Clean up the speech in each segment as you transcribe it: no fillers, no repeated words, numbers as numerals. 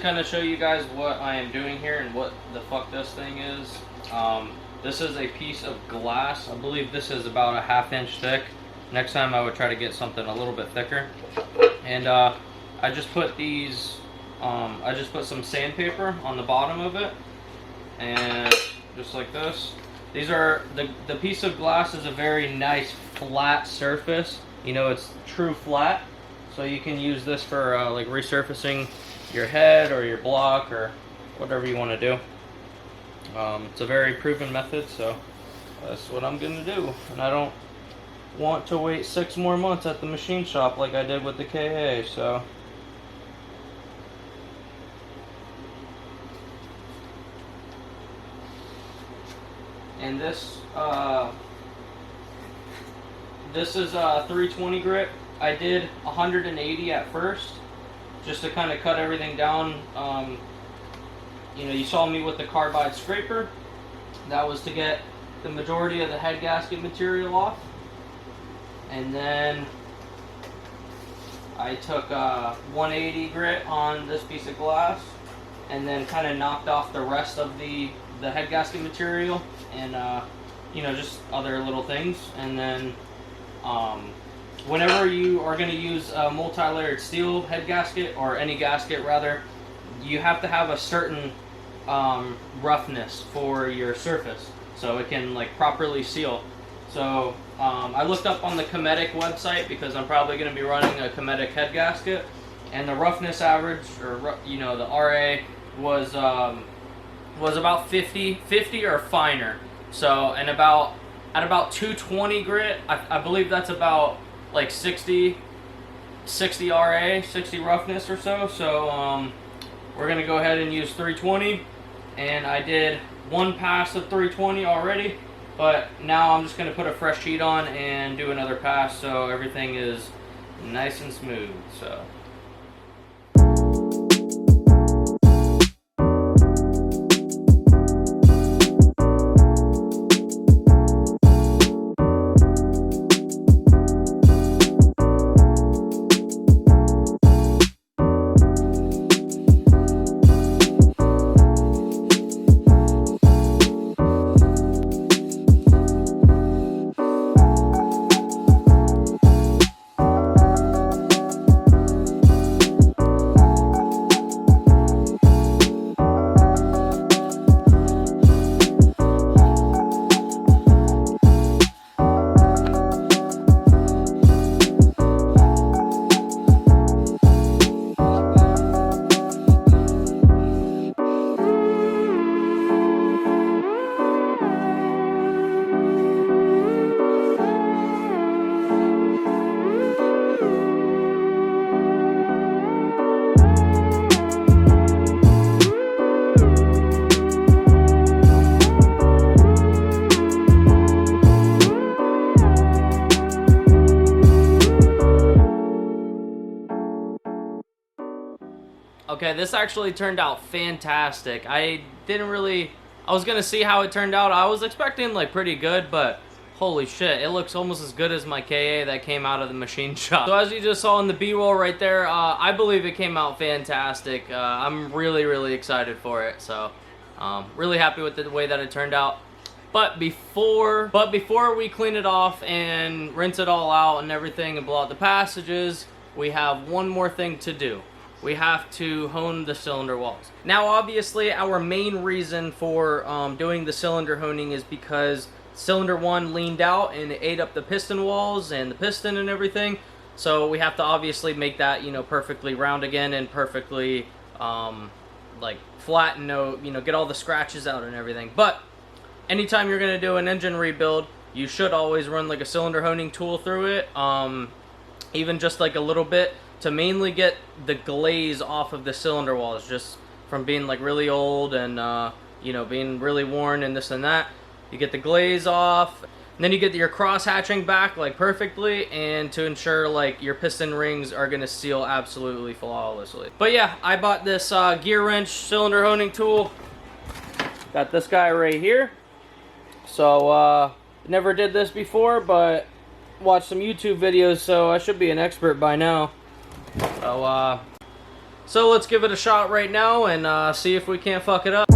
kind of show you guys what I am doing here and what the fuck this thing is. This is a piece of glass. I believe this is about a ½ inch thick. Next time I would try to get something a little bit thicker. And I just put these, I just put some sandpaper on the bottom of it, and just like this. These are, the piece of glass is a very nice flat surface. You know, it's true flat. So you can use this for like resurfacing your head or your block or whatever you want to do. It's a very proven method, so that's what I'm going to do. And I don't want to wait 6 more months at the machine shop like I did with the KA, so. And this is 320 grit. I did 180 at first, just to kind of cut everything down. You know, you saw me with the carbide scraper. That was to get the majority of the head gasket material off. And then I took 180 grit on this piece of glass, and then kind of knocked off the rest of the head gasket material, and you know, just other little things. And then whenever you are going to use a multi-layered steel head gasket, or any gasket rather, you have to have a certain roughness for your surface so it can like properly seal. So I looked up on the Cometic website because I'm probably going to be running a Cometic head gasket, and the roughness average, or you know, the RA was about 50 or finer. So, and at about 220 grit, I believe that's about like 60 RA, 60 roughness or so. So we're gonna go ahead and use 320, and I did 1 pass of 320 already, but now I'm just gonna put a fresh sheet on and do another pass so everything is nice and smooth. So. Okay, this actually turned out fantastic. I was gonna see how it turned out. I was expecting like pretty good, but holy shit, it looks almost as good as my KA that came out of the machine shop. So as you just saw in the B-roll right there, I believe it came out fantastic. I'm really excited for it. So really happy with the way that it turned out. But before we clean it off and rinse it all out and everything and blow out the passages, we have one more thing to do. We have to hone the cylinder walls. Now obviously our main reason for doing the cylinder honing is because cylinder 1 leaned out and it ate up the piston walls and the piston and everything. So we have to obviously make that, you know, perfectly round again and perfectly like flat and get all the scratches out and everything. But anytime you're gonna do an engine rebuild, you should always run like a cylinder honing tool through it, even just like a little bit, to mainly get the glaze off of the cylinder walls, just from being like really old and you know, being really worn and this and that. You get the glaze off, and then you get your cross hatching back like perfectly, and to ensure like your piston rings are gonna seal absolutely flawlessly. But yeah, I bought this gear wrench cylinder honing tool. Got this guy right here. So never did this before, but watched some YouTube videos, so I should be an expert by now. So let's give it a shot right now and see if we can't fuck it up.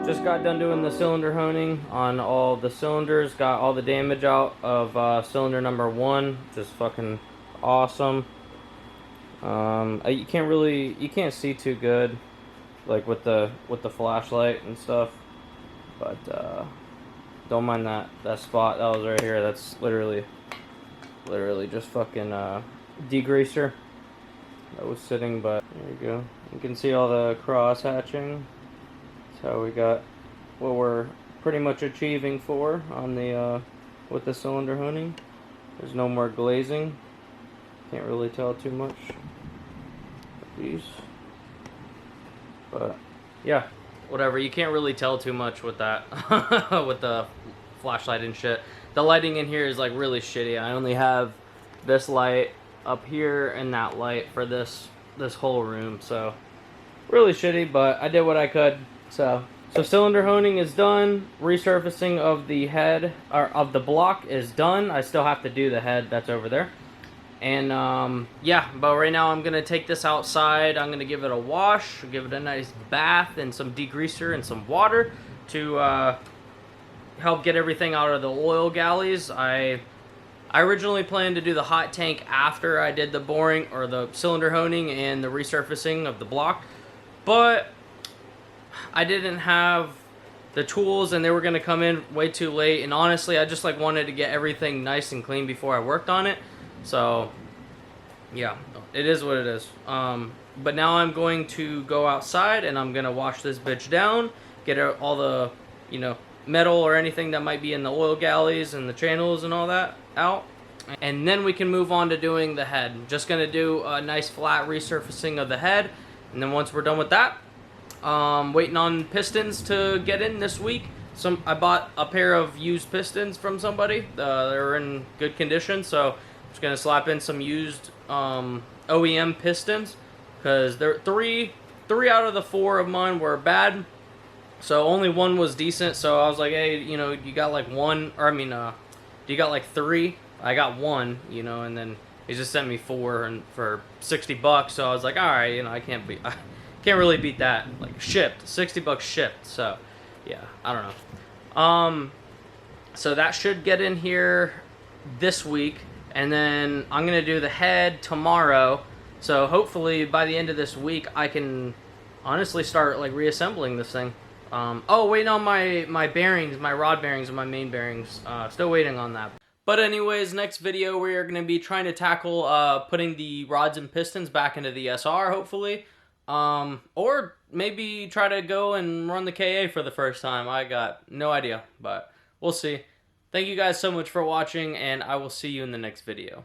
Just got done doing the cylinder honing on all the cylinders. Got all the damage out of cylinder number 1. Just fucking awesome. You can't see too good, like with the flashlight and stuff. But don't mind that spot that was right here. That's literally just fucking degreaser that was sitting. But there you go. You can see all the cross hatching. So we got what we're pretty much achieving for on the with the cylinder honing. There's no more glazing. Can't really tell too much with these, but yeah, whatever. You can't really tell too much with that with the flashlight and shit. The lighting in here is like really shitty. I only have this light up here and that light for this whole room, so really shitty, but I did what I could. So cylinder honing is done. Resurfacing of the head, or of the block, is done. I still have to do the head that's over there. And yeah, but right now I'm gonna take this outside. I'm gonna give it a wash, give it a nice bath and some degreaser and some water to help get everything out of the oil galleys. I originally planned to do the hot tank after I did the boring or the cylinder honing and the resurfacing of the block, but I didn't have the tools and they were going to come in way too late, and honestly I just like wanted to get everything nice and clean before I worked on it. So yeah, it is what it is. But now I'm going to go outside and I'm going to wash this bitch down, get all the, you know, metal or anything that might be in the oil galleys and the channels and all that out, and then we can move on to doing the head. Just gonna do a nice flat resurfacing of the head, and then once we're done with that, waiting on pistons to get in this week. I bought a pair of used pistons from somebody. They're in good condition, so I'm just gonna slap in some used OEM pistons, because they're three out of the 4 of mine were bad, so only one was decent. So I was like, hey, you know, you got like one, or I mean, you got like 3? I got 1, you know, and then he just sent me 4 and for $60. So I was like, all right, you know, I can't really beat that. Like shipped, $60 shipped. So yeah, I don't know. So that should get in here this week, and then I'm gonna do the head tomorrow. So hopefully by the end of this week, I can honestly start like reassembling this thing. Oh, waiting on my bearings, my rod bearings and my main bearings. Still waiting on that. But anyways, next video we are going to be trying to tackle putting the rods and pistons back into the SR, hopefully. Or maybe try to go and run the KA for the first time. I got no idea, but we'll see. Thank you guys so much for watching, and I will see you in the next video.